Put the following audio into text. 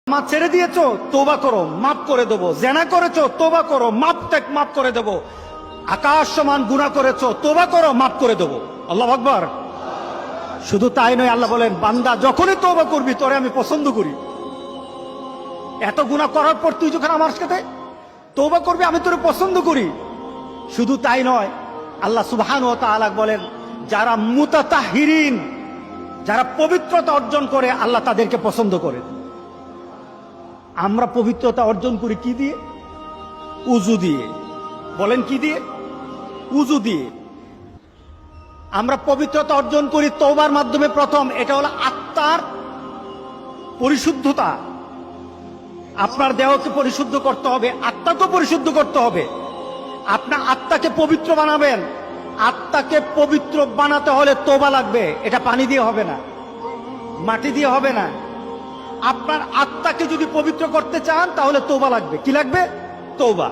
মা ছেড়ে দিয়েছো, তওবা করো, মাফ করে দেবো। জেনা করেছো, তওবা করো, মাফ করে দেবো। আকাশ সমান গুনাহ করেছো, তওবা করো, মাফ করে দেবো। আল্লাহু আকবার। শুধু তাই নয়, আল্লাহ বলেন, বান্দা যখনই তওবা করবি তোরে আমি পছন্দ করি। এত গুনাহ করার পর তুই যখন আমার সাথে তওবা করবি, আমি তোরে পছন্দ করি। শুধু তাই নয়, আল্লাহ সুবহানাহু ওয়া তাআলা বলেন, যারা মুতাতাহহিরিন, যারা পবিত্রতা অর্জন করে, আল্লাহ তাদেরকে পছন্দ করে। আমরা পবিত্রতা অর্জন করি কি দিয়ে? উযু দিয়ে। বলেন কি দিয়ে? উযু দিয়ে। আমরা পবিত্রতা অর্জন করি তওবার মাধ্যমে। প্রথম, এটা হলো আত্মার পরিশুদ্ধতা। আপনার দেহকে পরিশুদ্ধ করতে হবে, আত্মাকে পরিশুদ্ধ করতে হবে। আপনার আত্মাকে পবিত্র বানাবেন। আত্মাকে পবিত্র বানাতে হলে তওবা লাগবে। এটা পানি দিয়ে হবে না, মাটি দিয়ে হবে না। আপনার আত্মাকে যদি পবিত্র করতে চান তাহলে তওবা লাগবে। কি লাগবে? তওবা।